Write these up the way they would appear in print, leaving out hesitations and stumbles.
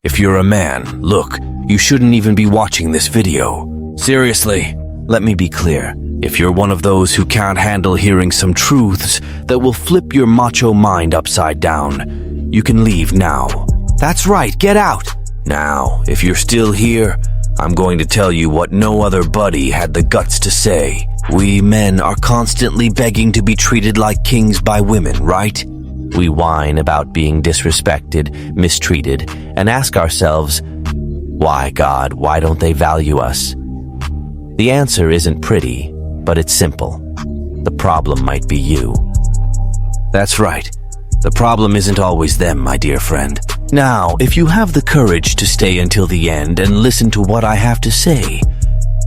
If you're a man, look, you shouldn't even be watching this video. Seriously, let me be clear. If you're one of those who can't handle hearing some truths that will flip your macho mind upside down, you can leave now. That's right, get out! Now, if you're still here, I'm going to tell you what no other buddy had the guts to say. We men are constantly begging to be treated like kings by women, right? We whine about being disrespected, mistreated, and ask ourselves, why, God, why don't they value us? The answer isn't pretty, but it's simple. The problem might be you. That's right. The problem isn't always them, my dear friend. Now, if you have the courage to stay until the end and listen to what I have to say,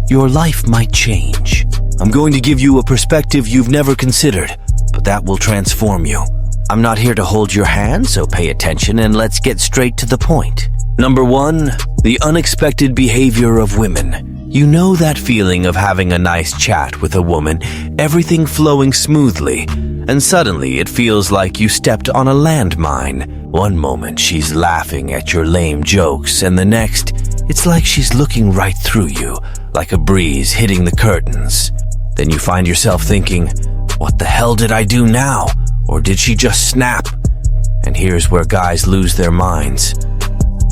your life might change. I'm going to give you a perspective you've never considered, but that will transform you. I'm not here to hold your hand, so pay attention and let's get straight to the point. Number 1, the unexpected behavior of women. You know that feeling of having a nice chat with a woman, everything flowing smoothly, and suddenly it feels like you stepped on a landmine. One moment she's laughing at your lame jokes, and the next, it's like she's looking right through you, like a breeze hitting the curtains. Then you find yourself thinking, what the hell did I do now? Or did she just snap? And here's where guys lose their minds.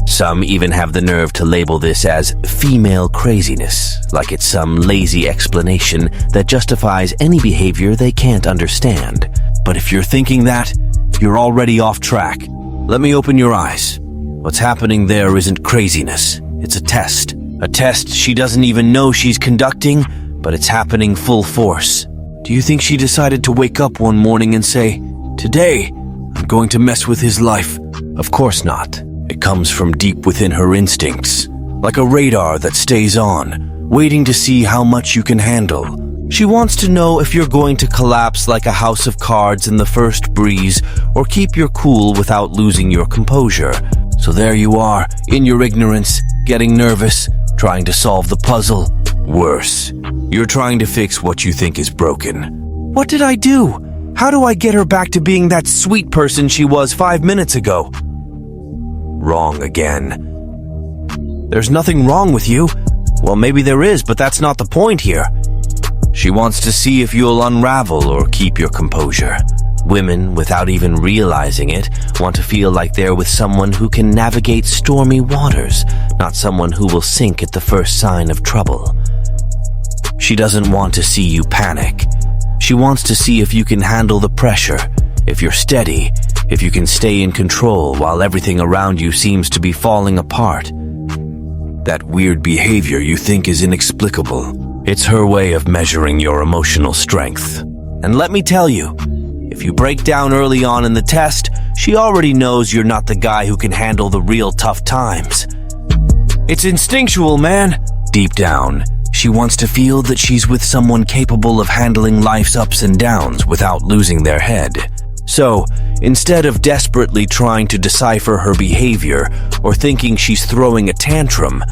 Some even have the nerve to label this as female craziness, like it's some lazy explanation that justifies any behavior they can't understand. But if you're thinking that, you're already off track. Let me open your eyes. What's happening there isn't craziness. It's a test. A test she doesn't even know she's conducting, but it's happening full force. Do you think she decided to wake up one morning and say, "Today, I'm going to mess with his life"? Of course not. It comes from deep within her instincts, like a radar that stays on, waiting to see how much you can handle. She wants to know if you're going to collapse like a house of cards in the first breeze or keep your cool without losing your composure. So there you are, in your ignorance, getting nervous, trying to solve the puzzle. Worse, you're trying to fix what you think is broken. What did I do? How do I get her back to being that sweet person she was 5 minutes ago? Wrong again. There's nothing wrong with you. Well, maybe there is, but that's not the point here. She wants to see if you'll unravel or keep your composure. Women, without even realizing it, want to feel like they're with someone who can navigate stormy waters, not someone who will sink at the first sign of trouble. She doesn't want to see you panic. She wants to see if you can handle the pressure, if you're steady, if you can stay in control while everything around you seems to be falling apart. That weird behavior you think is inexplicable. It's her way of measuring your emotional strength. And let me tell you, if you break down early on in the test, she already knows you're not the guy who can handle the real tough times. It's instinctual, man. Deep down, she wants to feel that she's with someone capable of handling life's ups and downs without losing their head. So, instead of desperately trying to decipher her behavior or thinking she's throwing a tantrum,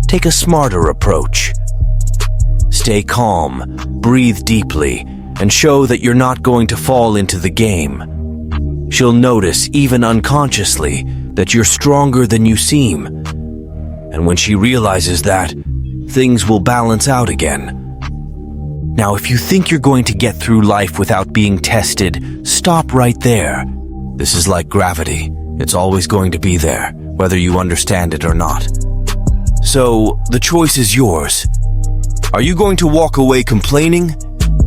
take a smarter approach. Stay calm, breathe deeply, and show that you're not going to fall into the game. She'll notice, even unconsciously, that you're stronger than you seem. And when she realizes that, things will balance out again. Now, if you think you're going to get through life without being tested, stop right there. This is like gravity. It's always going to be there, whether you understand it or not. So, the choice is yours. Are you going to walk away complaining,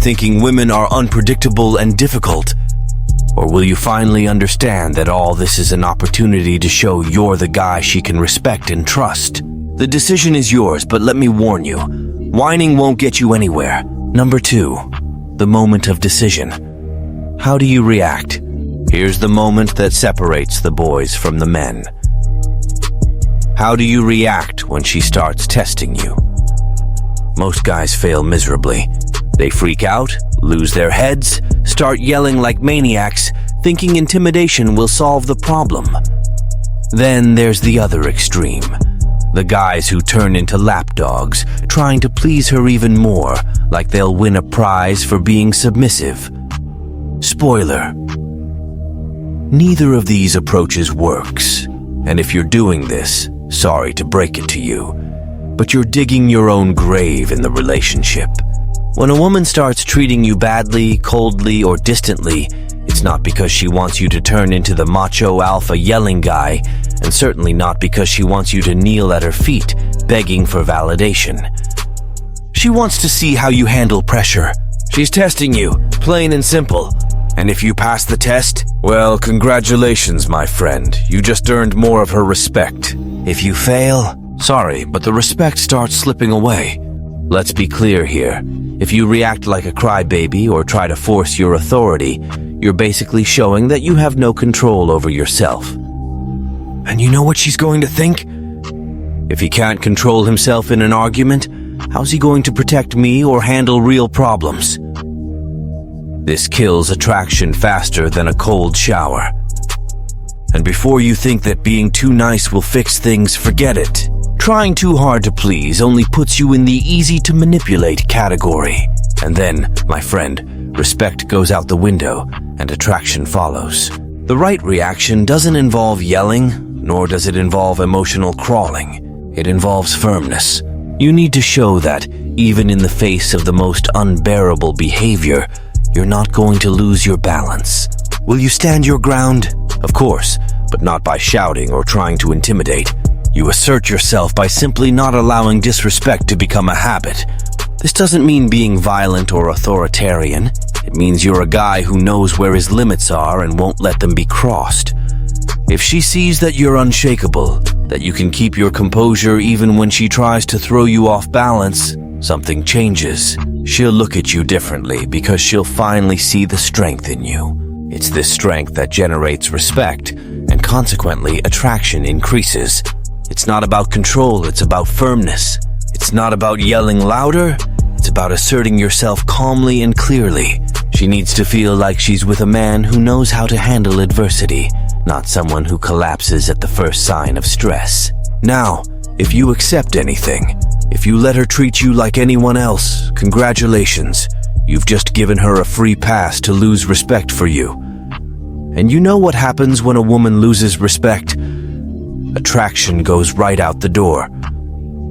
thinking women are unpredictable and difficult? Or will you finally understand that all this is an opportunity to show you're the guy she can respect and trust? The decision is yours, but let me warn you, whining won't get you anywhere. Number 2, the moment of decision. How do you react? Here's the moment that separates the boys from the men. How do you react when she starts testing you? Most guys fail miserably. They freak out, lose their heads, start yelling like maniacs, thinking intimidation will solve the problem. Then there's the other extreme. The guys who turn into lapdogs, trying to please her even more, like they'll win a prize for being submissive. Spoiler: neither of these approaches works. And if you're doing this, Sorry to break it to you, but you're digging your own grave in the relationship. When a woman starts treating you badly, coldly, or distantly, it's not because she wants you to turn into the macho alpha yelling guy, and certainly not because she wants you to kneel at her feet, begging for validation. She wants to see how you handle pressure. She's testing you, plain and simple. And if you pass the test, well, congratulations, my friend. You just earned more of her respect. If you fail, sorry, but the respect starts slipping away. Let's be clear here. If you react like a crybaby or try to force your authority, you're basically showing that you have no control over yourself. And you know what she's going to think? If he can't control himself in an argument, how's he going to protect me or handle real problems? This kills attraction faster than a cold shower. And before you think that being too nice will fix things, forget it. Trying too hard to please only puts you in the easy-to-manipulate category. And then, my friend, respect goes out the window and attraction follows. The right reaction doesn't involve yelling, nor does it involve emotional crawling. It involves firmness. You need to show that, even in the face of the most unbearable behavior, you're not going to lose your balance. Will you stand your ground? Of course, but not by shouting or trying to intimidate. You assert yourself by simply not allowing disrespect to become a habit. This doesn't mean being violent or authoritarian. It means you're a guy who knows where his limits are and won't let them be crossed. If she sees that you're unshakable, that you can keep your composure even when she tries to throw you off balance, something changes. She'll look at you differently because she'll finally see the strength in you. It's this strength that generates respect, and consequently, attraction increases. It's not about control, it's about firmness. It's not about yelling louder, it's about asserting yourself calmly and clearly. She needs to feel like she's with a man who knows how to handle adversity, not someone who collapses at the first sign of stress. Now, if you accept anything, if you let her treat you like anyone else, congratulations. You've just given her a free pass to lose respect for you. And you know what happens when a woman loses respect? Attraction goes right out the door.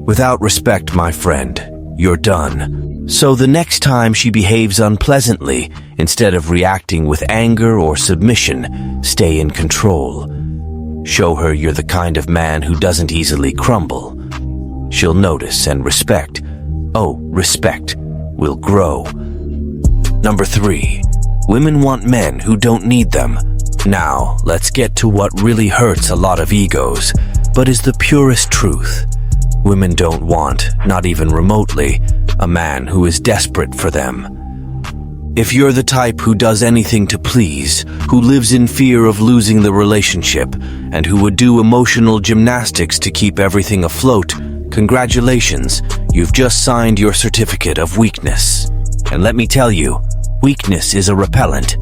Without respect, my friend, you're done. So the next time she behaves unpleasantly, instead of reacting with anger or submission, stay in control. Show her you're the kind of man who doesn't easily crumble. She'll notice and respect. Respect will grow. Number 3, women want men who don't need them. Now, let's get to what really hurts a lot of egos, but is the purest truth. Women don't want, not even remotely, a man who is desperate for them. If you're the type who does anything to please, who lives in fear of losing the relationship, and who would do emotional gymnastics to keep everything afloat, congratulations, you've just signed your certificate of weakness. And let me tell you, weakness is a repellent.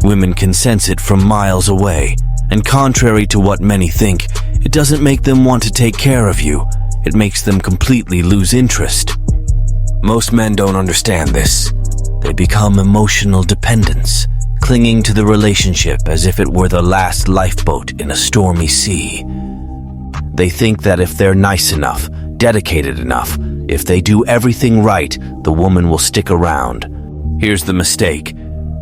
Women can sense it from miles away, and contrary to what many think, it doesn't make them want to take care of you. It makes them completely lose interest. Most men don't understand this. They become emotional dependents, clinging to the relationship as if it were the last lifeboat in a stormy sea. They think that if they're nice enough, dedicated enough, if they do everything right, the woman will stick around. Here's the mistake.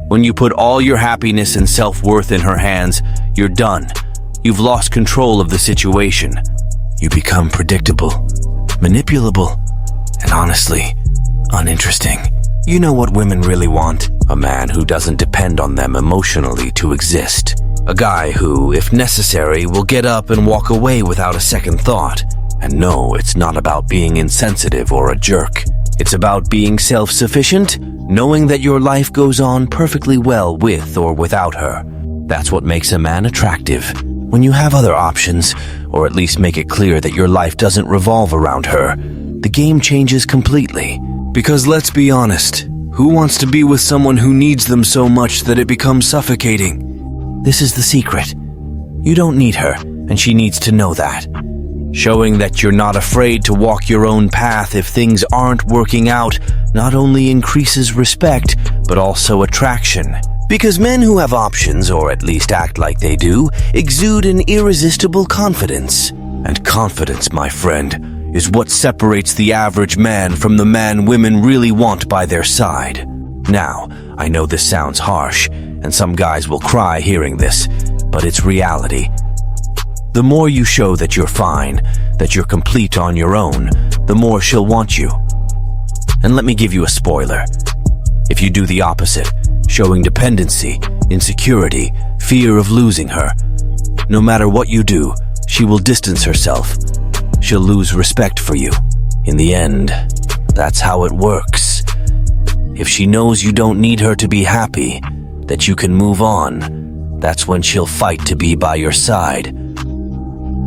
When you put all your happiness and self-worth in her hands, you're done. You've lost control of the situation. You become predictable, manipulable, and honestly, uninteresting. You know what women really want? A man who doesn't depend on them emotionally to exist. A guy who, if necessary, will get up and walk away without a second thought. And no, it's not about being insensitive or a jerk. It's about being self-sufficient, knowing that your life goes on perfectly well with or without her. That's what makes a man attractive. When you have other options, or at least make it clear that your life doesn't revolve around her, the game changes completely. Because let's be honest, who wants to be with someone who needs them so much that it becomes suffocating? This is the secret. You don't need her, and she needs to know that. Showing that you're not afraid to walk your own path if things aren't working out not only increases respect, but also attraction. Because men who have options, or at least act like they do, exude an irresistible confidence. And confidence, my friend, is what separates the average man from the man women really want by their side. Now, I know this sounds harsh, and some guys will cry hearing this, but it's reality. The more you show that you're fine, that you're complete on your own, the more she'll want you. And let me give you a spoiler. If you do the opposite, showing dependency, insecurity, fear of losing her, no matter what you do, she will distance herself. She'll lose respect for you. In the end, that's how it works. If she knows you don't need her to be happy, that you can move on, that's when she'll fight to be by your side.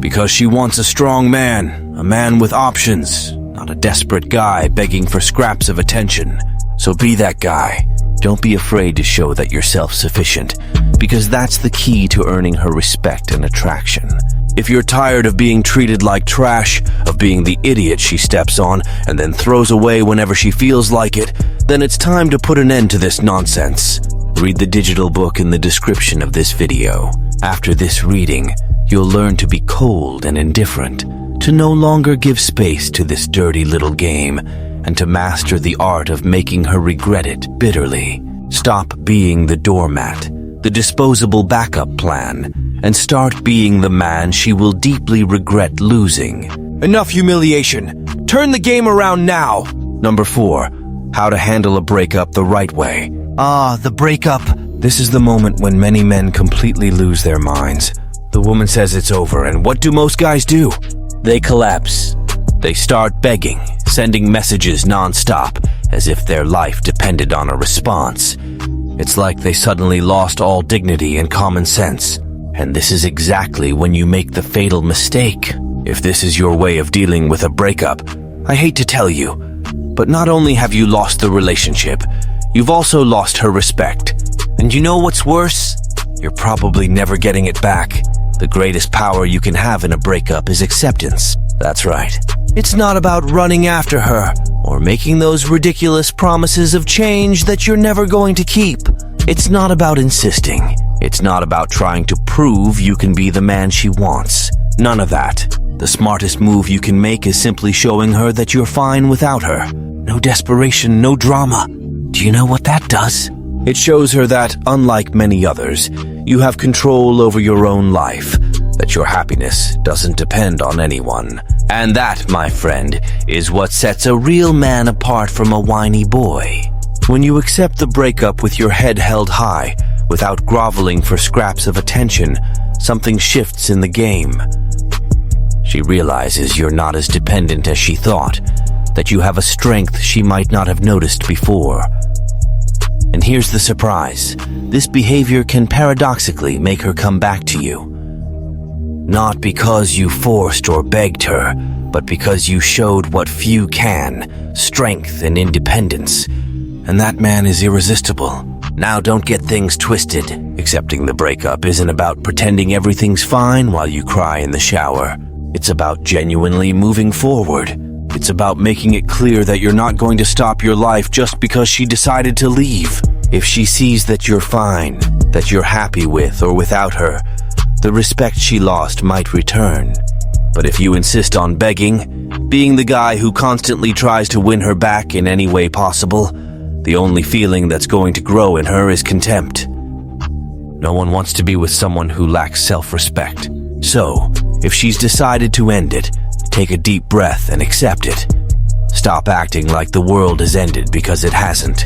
Because she wants a strong man, a man with options, not a desperate guy begging for scraps of attention. So be that guy. Don't be afraid to show that you're self-sufficient, because that's the key to earning her respect and attraction. If you're tired of being treated like trash, of being the idiot she steps on and then throws away whenever she feels like it, then it's time to put an end to this nonsense. Read the digital book in the description of this video. After this reading, you'll learn to be cold and indifferent, to no longer give space to this dirty little game, and to master the art of making her regret it bitterly. Stop being the doormat, the disposable backup plan, and start being the man she will deeply regret losing. Enough humiliation. Turn the game around now. Number 4, how to handle a breakup the right way. The breakup. This is the moment when many men completely lose their minds. The woman says it's over, and what do most guys do? They collapse. They start begging, sending messages non-stop, as if their life depended on a response. It's like they suddenly lost all dignity and common sense. And this is exactly when you make the fatal mistake. If this is your way of dealing with a breakup, I hate to tell you, but not only have you lost the relationship, you've also lost her respect. And you know what's worse? You're probably never getting it back. The greatest power you can have in a breakup is acceptance. That's right. It's not about running after her or making those ridiculous promises of change that you're never going to keep. It's not about insisting. It's not about trying to prove you can be the man she wants. None of that. The smartest move you can make is simply showing her that you're fine without her. No desperation, no drama. Do you know what that does? It shows her that, unlike many others, you have control over your own life, that your happiness doesn't depend on anyone. And that, my friend, is what sets a real man apart from a whiny boy. When you accept the breakup with your head held high, without groveling for scraps of attention, something shifts in the game. She realizes you're not as dependent as she thought, that you have a strength she might not have noticed before. And here's the surprise. This behavior can paradoxically make her come back to you. Not because you forced or begged her, but because you showed what few can, strength and independence. And that man is irresistible. Now don't get things twisted. Accepting the breakup isn't about pretending everything's fine while you cry in the shower. It's about genuinely moving forward. It's about making it clear that you're not going to stop your life just because she decided to leave. If she sees that you're fine, that you're happy with or without her, the respect she lost might return. But if you insist on begging, being the guy who constantly tries to win her back in any way possible, the only feeling that's going to grow in her is contempt. No one wants to be with someone who lacks self-respect. So, if she's decided to end it, take a deep breath and accept it. Stop acting like the world has ended because it hasn't.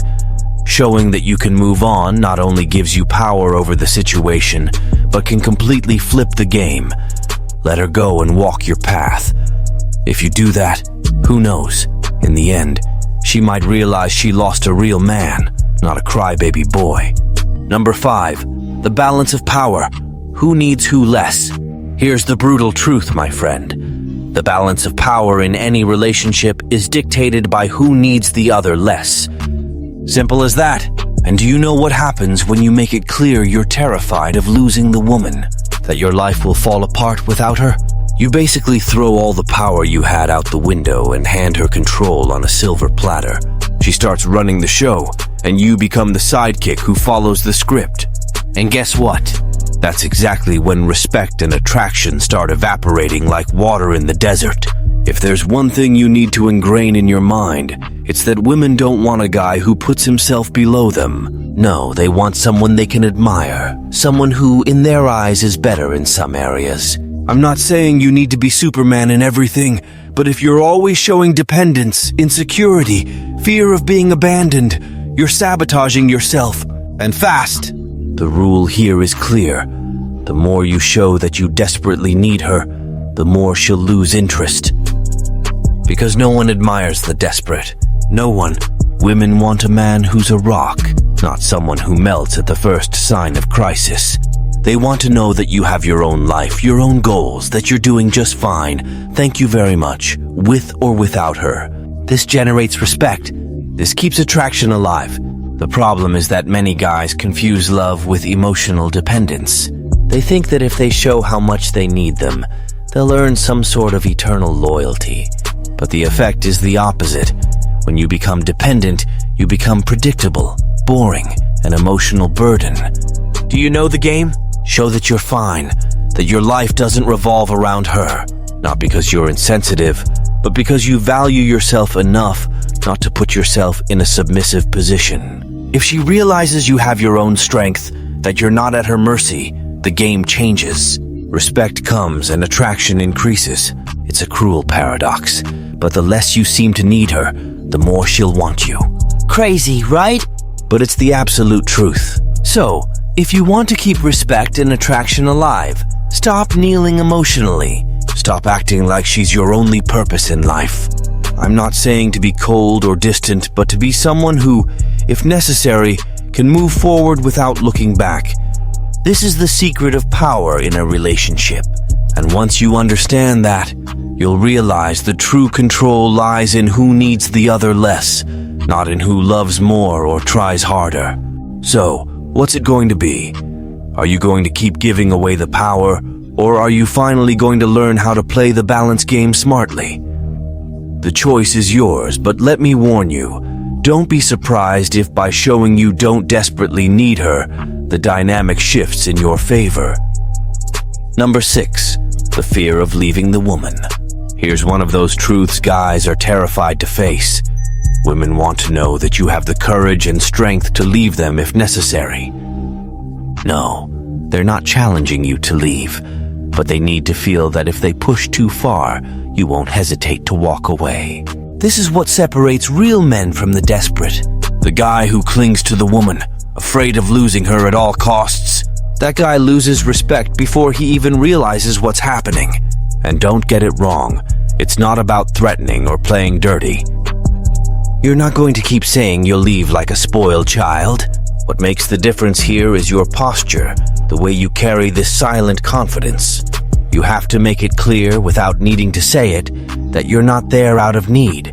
Showing that you can move on not only gives you power over the situation, but can completely flip the game. Let her go and walk your path. If you do that, who knows? In the end, she might realize she lost a real man, not a crybaby boy. Number 5, the balance of power. Who needs who less? Here's the brutal truth, my friend. The balance of power in any relationship is dictated by who needs the other less. Simple as that. And do you know what happens when you make it clear you're terrified of losing the woman? That your life will fall apart without her? You basically throw all the power you had out the window and hand her control on a silver platter. She starts running the show, and you become the sidekick who follows the script. And guess what? That's exactly when respect and attraction start evaporating like water in the desert. If there's one thing you need to ingrain in your mind, it's that women don't want a guy who puts himself below them. No, they want someone they can admire, someone who, in their eyes, is better in some areas. I'm not saying you need to be Superman in everything, but if you're always showing dependence, insecurity, fear of being abandoned, you're sabotaging yourself, and fast. The rule here is clear. The more you show that you desperately need her, the more she'll lose interest. Because no one admires the desperate. No one. Women want a man who's a rock, not someone who melts at the first sign of crisis. They want to know that you have your own life, your own goals, that you're doing just fine. Thank you very much, with or without her. This generates respect. This keeps attraction alive. The problem is that many guys confuse love with emotional dependence. They think that if they show how much they need them, they'll earn some sort of eternal loyalty. But the effect is the opposite. When you become dependent, you become predictable, boring, an emotional burden. Do you know the game? Show that you're fine, that your life doesn't revolve around her. Not because you're insensitive, but because you value yourself enough not to put yourself in a submissive position. If she realizes you have your own strength, that you're not at her mercy, the game changes. Respect comes and attraction increases. It's a cruel paradox, but the less you seem to need her, the more she'll want you. Crazy, right? But it's the absolute truth. So, if you want to keep respect and attraction alive, stop kneeling emotionally. Stop acting like she's your only purpose in life. I'm not saying to be cold or distant, but to be someone who, if necessary, can move forward without looking back. This is the secret of power in a relationship. And once you understand that, you'll realize the true control lies in who needs the other less, not in who loves more or tries harder. So, what's it going to be? Are you going to keep giving away the power, or are you finally going to learn how to play the balance game smartly? The choice is yours, but let me warn you, don't be surprised if by showing you don't desperately need her, the dynamic shifts in your favor. Number 6, the fear of leaving the woman. Here's one of those truths guys are terrified to face. Women want to know that you have the courage and strength to leave them if necessary. No, they're not challenging you to leave, but they need to feel that if they push too far, you won't hesitate to walk away. This is what separates real men from the desperate. The guy who clings to the woman, afraid of losing her at all costs. That guy loses respect before he even realizes what's happening. And don't get it wrong, it's not about threatening or playing dirty. You're not going to keep saying you'll leave like a spoiled child. What makes the difference here is your posture, the way you carry this silent confidence. You have to make it clear, without needing to say it, that you're not there out of need.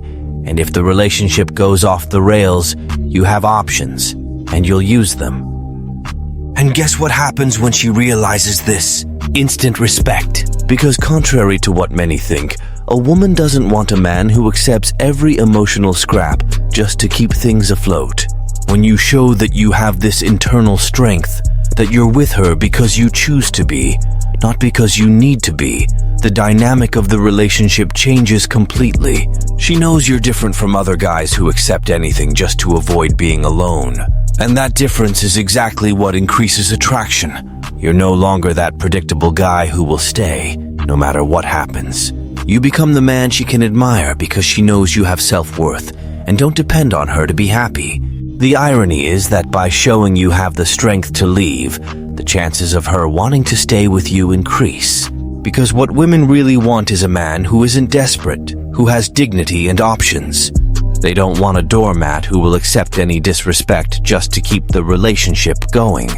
And if the relationship goes off the rails, you have options, and you'll use them. And guess what happens when she realizes this? Instant respect. Because contrary to what many think, a woman doesn't want a man who accepts every emotional scrap just to keep things afloat. When you show that you have this internal strength, that you're with her because you choose to be, not because you need to be, the dynamic of the relationship changes completely. She knows you're different from other guys who accept anything just to avoid being alone. And that difference is exactly what increases attraction. You're no longer that predictable guy who will stay, no matter what happens. You become the man she can admire because she knows you have self-worth and don't depend on her to be happy. The irony is that by showing you have the strength to leave, the chances of her wanting to stay with you increase. Because what women really want is a man who isn't desperate, who has dignity and options. They don't want a doormat who will accept any disrespect just to keep the relationship going.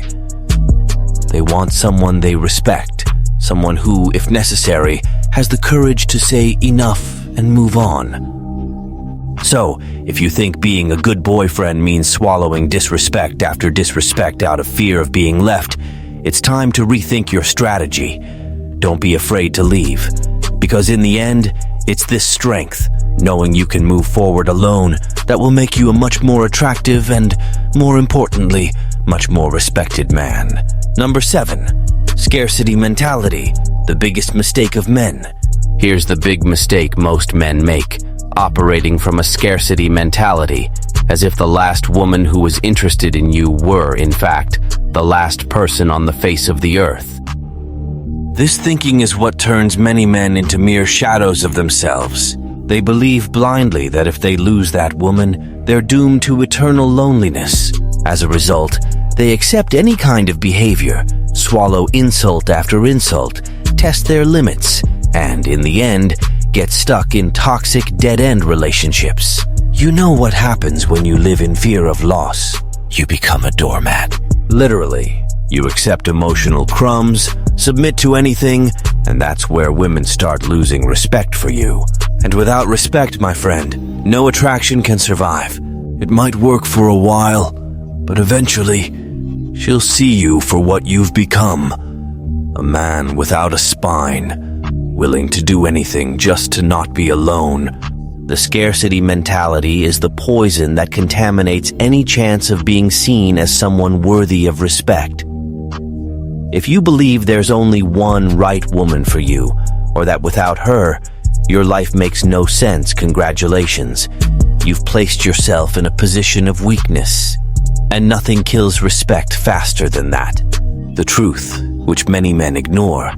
They want someone they respect, someone who, if necessary, has the courage to say enough and move on. So, if you think being a good boyfriend means swallowing disrespect after disrespect out of fear of being left, it's time to rethink your strategy. Don't be afraid to leave, because in the end, it's this strength, knowing you can move forward alone, that will make you a much more attractive and, more importantly, much more respected man. Number 7, Scarcity mentality, the biggest mistake of men. Here's the big mistake most men make, operating from a scarcity mentality, as if the last woman who was interested in you were, in fact, the last person on the face of the earth. This thinking is what turns many men into mere shadows of themselves. They believe blindly that if they lose that woman, they're doomed to eternal loneliness. As a result, they accept any kind of behavior, swallow insult after insult, test their limits, and in the end, get stuck in toxic dead-end relationships. You know what happens when you live in fear of loss. You become a doormat. Literally, you accept emotional crumbs, submit to anything, and that's where women start losing respect for you. And without respect, my friend, no attraction can survive. It might work for a while, but eventually, she'll see you for what you've become. A man without a spine, willing to do anything just to not be alone. The scarcity mentality is the poison that contaminates any chance of being seen as someone worthy of respect. If you believe there's only one right woman for you, or that without her, your life makes no sense, congratulations. You've placed yourself in a position of weakness. And nothing kills respect faster than that. The truth, which many men ignore,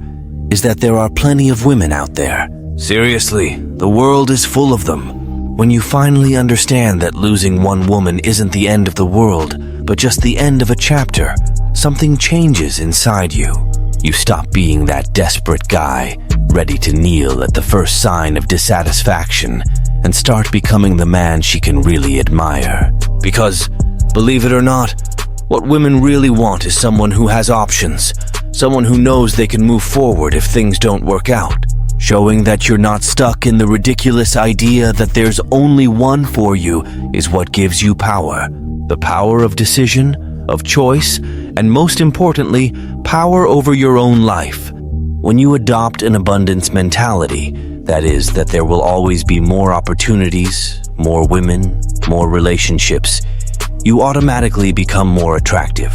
is that there are plenty of women out there. Seriously, the world is full of them. When you finally understand that losing one woman isn't the end of the world, but just the end of a chapter, something changes inside you. You stop being that desperate guy, ready to kneel at the first sign of dissatisfaction, and start becoming the man she can really admire. Because, believe it or not, what women really want is someone who has options, someone who knows they can move forward if things don't work out. Showing that you're not stuck in the ridiculous idea that there's only one for you is what gives you power. The power of decision, of choice, and most importantly, power over your own life. When you adopt an abundance mentality, that is, that there will always be more opportunities, more women, more relationships, you automatically become more attractive.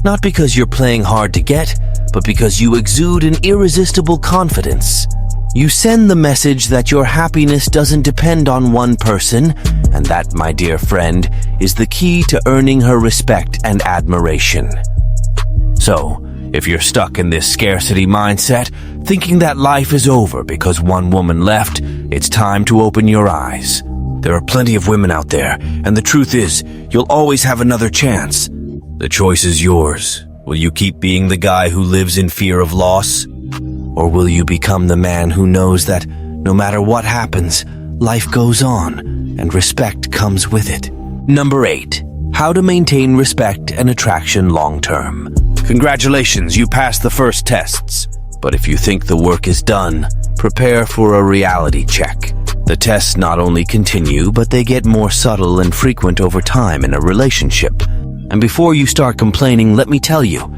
Not because you're playing hard to get, but because you exude an irresistible confidence. You send the message that your happiness doesn't depend on one person, and that, my dear friend, is the key to earning her respect and admiration. So, if you're stuck in this scarcity mindset, thinking that life is over because one woman left, it's time to open your eyes. There are plenty of women out there, and the truth is, you'll always have another chance. The choice is yours. Will you keep being the guy who lives in fear of loss? Or will you become the man who knows that no matter what happens, life goes on and respect comes with it? Number 8. How to maintain respect and attraction long-term. Congratulations, you passed the first tests. But if you think the work is done, prepare for a reality check. The tests not only continue, but they get more subtle and frequent over time in a relationship. And before you start complaining, let me tell you,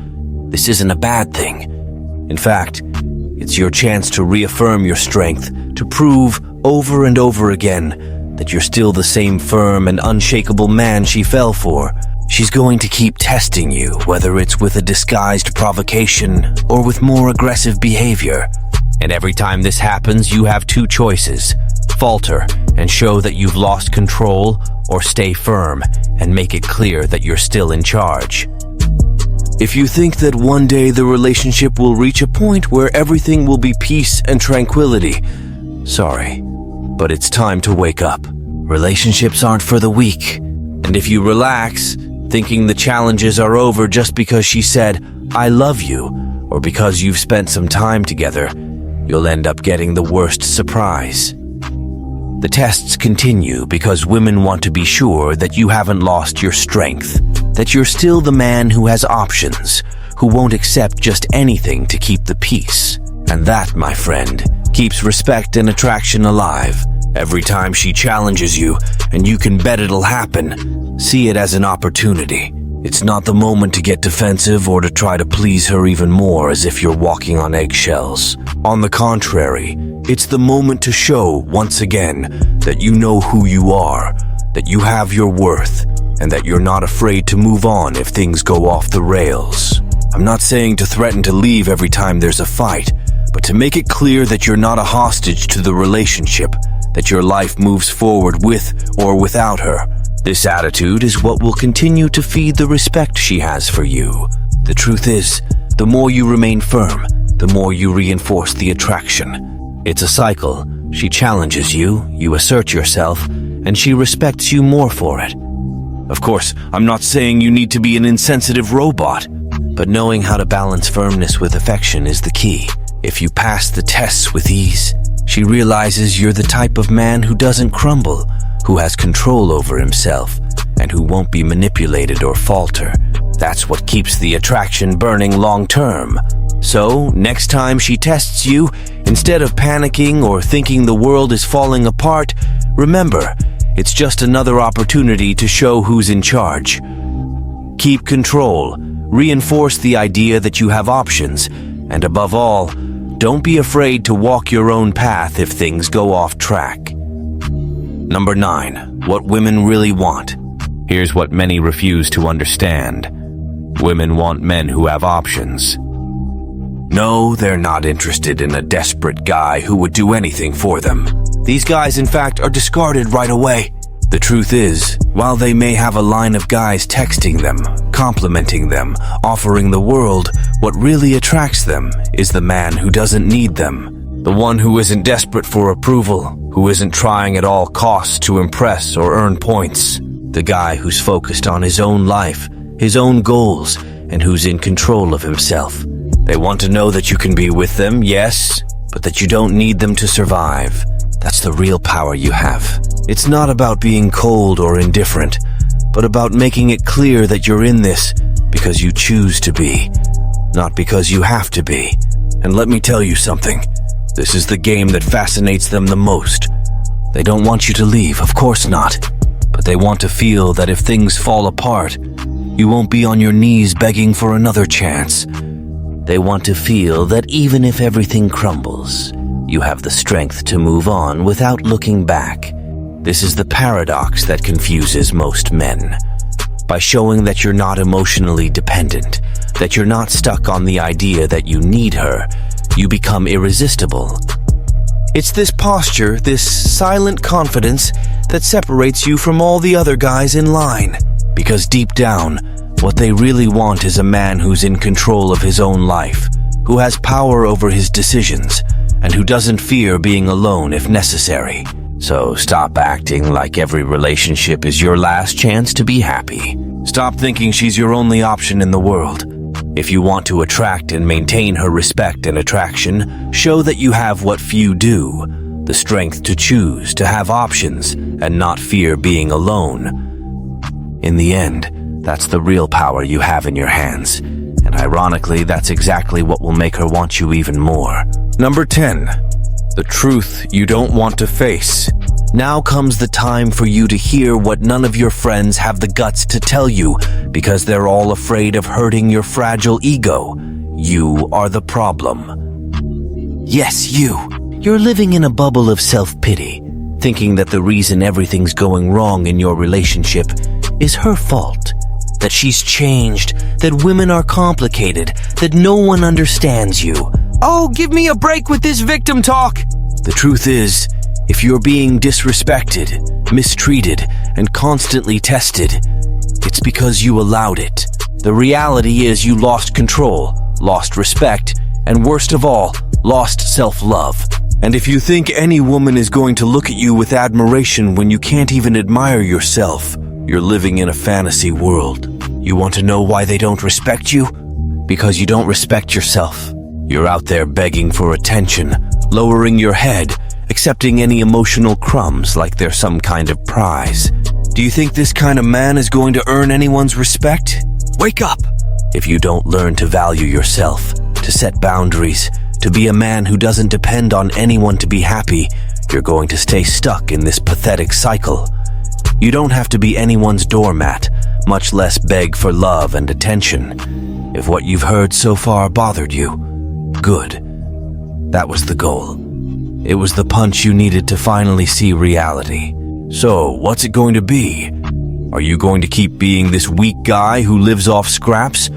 this isn't a bad thing. In fact, it's your chance to reaffirm your strength, to prove over and over again that you're still the same firm and unshakable man she fell for. She's going to keep testing you, whether it's with a disguised provocation or with more aggressive behavior. And every time this happens, you have two choices: falter and show that you've lost control, or stay firm and make it clear that you're still in charge. If you think that one day the relationship will reach a point where everything will be peace and tranquility, sorry, but it's time to wake up. Relationships aren't for the weak. And if you relax, thinking the challenges are over just because she said, "I love you," or because you've spent some time together, you'll end up getting the worst surprise. The tests continue because women want to be sure that you haven't lost your strength, that you're still the man who has options, who won't accept just anything to keep the peace. And that, my friend, keeps respect and attraction alive. Every time she challenges you, and you can bet it'll happen, see it as an opportunity. It's not the moment to get defensive or to try to please her even more as if you're walking on eggshells. On the contrary, it's the moment to show, once again, that you know who you are, that you have your worth, and that you're not afraid to move on if things go off the rails. I'm not saying to threaten to leave every time there's a fight, but to make it clear that you're not a hostage to the relationship, that your life moves forward with or without her. This attitude is what will continue to feed the respect she has for you. The truth is, the more you remain firm, the more you reinforce the attraction. It's a cycle. She challenges you, you assert yourself, and she respects you more for it. Of course, I'm not saying you need to be an insensitive robot, but knowing how to balance firmness with affection is the key. If you pass the tests with ease, she realizes you're the type of man who doesn't crumble, who has control over himself, and who won't be manipulated or falter. That's what keeps the attraction burning long term. So, next time she tests you, instead of panicking or thinking the world is falling apart, remember, it's just another opportunity to show who's in charge. Keep control, reinforce the idea that you have options, and above all, don't be afraid to walk your own path if things go off track. Number 9. What women really want. Here's what many refuse to understand. Women want men who have options. No, they're not interested in a desperate guy who would do anything for them. These guys, in fact, are discarded right away. The truth is, while they may have a line of guys texting them, complimenting them, offering the world, what really attracts them is the man who doesn't need them. The one who isn't desperate for approval, who isn't trying at all costs to impress or earn points. The guy who's focused on his own life, his own goals, and who's in control of himself. They want to know that you can be with them, yes, but that you don't need them to survive. That's the real power you have. It's not about being cold or indifferent, but about making it clear that you're in this because you choose to be, not because you have to be. And let me tell you something. This is the game that fascinates them the most. They don't want you to leave, of course not. But they want to feel that if things fall apart, you won't be on your knees begging for another chance. They want to feel that even if everything crumbles, you have the strength to move on without looking back. This is the paradox that confuses most men. By showing that you're not emotionally dependent, that you're not stuck on the idea that you need her, you become irresistible. It's this posture, this silent confidence, that separates you from all the other guys in line. Because deep down, what they really want is a man who's in control of his own life, who has power over his decisions, and who doesn't fear being alone if necessary. So stop acting like every relationship is your last chance to be happy. Stop thinking she's your only option in the world. If you want to attract and maintain her respect and attraction, show that you have what few do, the strength to choose, to have options, and not fear being alone. In the end, that's the real power you have in your hands. And ironically, that's exactly what will make her want you even more. Number 10. The truth you don't want to face. Now comes the time for you to hear what none of your friends have the guts to tell you because they're all afraid of hurting your fragile ego. You are the problem. Yes, you. You're living in a bubble of self-pity, thinking that the reason everything's going wrong in your relationship is her fault. That she's changed, that women are complicated, that no one understands you. Oh, give me a break with this victim talk! The truth is, if you're being disrespected, mistreated, and constantly tested, it's because you allowed it. The reality is you lost control, lost respect, and worst of all, lost self-love. And if you think any woman is going to look at you with admiration when you can't even admire yourself, you're living in a fantasy world. You want to know why they don't respect you? Because you don't respect yourself. You're out there begging for attention, lowering your head, accepting any emotional crumbs like they're some kind of prize. Do you think this kind of man is going to earn anyone's respect? Wake up! If you don't learn to value yourself, to set boundaries, to be a man who doesn't depend on anyone to be happy, you're going to stay stuck in this pathetic cycle. You don't have to be anyone's doormat, much less beg for love and attention. If what you've heard so far bothered you, good. That was the goal. It was the punch you needed to finally see reality. So, what's it going to be? Are you going to keep being this weak guy who lives off scraps?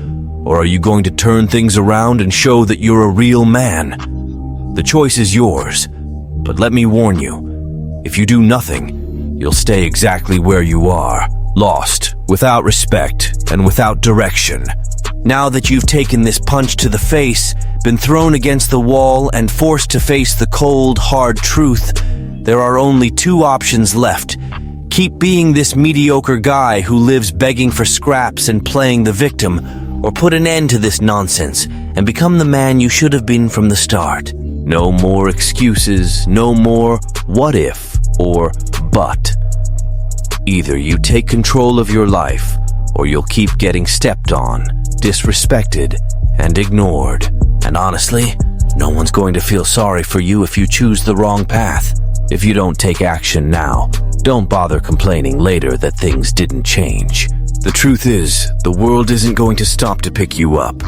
Or are you going to turn things around and show that you're a real man? The choice is yours, but let me warn you, if you do nothing, you'll stay exactly where you are, lost, without respect, and without direction. Now that you've taken this punch to the face, been thrown against the wall, and forced to face the cold, hard truth, there are only two options left. Keep being this mediocre guy who lives begging for scraps and playing the victim, or put an end to this nonsense and become the man you should have been from the start. No more excuses, no more what if or but. Either you take control of your life, or you'll keep getting stepped on, disrespected, and ignored. And honestly, no one's going to feel sorry for you if you choose the wrong path. If you don't take action now, don't bother complaining later that things didn't change. The truth is, the world isn't going to stop to pick you up.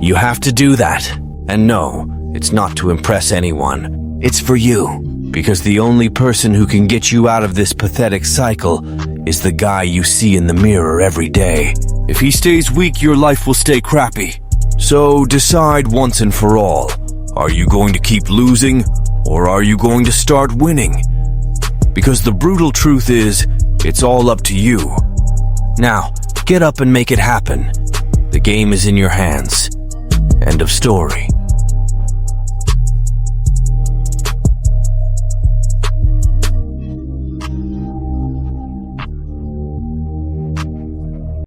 You have to do that. And no, it's not to impress anyone. It's for you. Because the only person who can get you out of this pathetic cycle is the guy you see in the mirror every day. If he stays weak, your life will stay crappy. So decide once and for all. Are you going to keep losing, or are you going to start winning? Because the brutal truth is, it's all up to you. Now, get up and make it happen. The game is in your hands. End of story.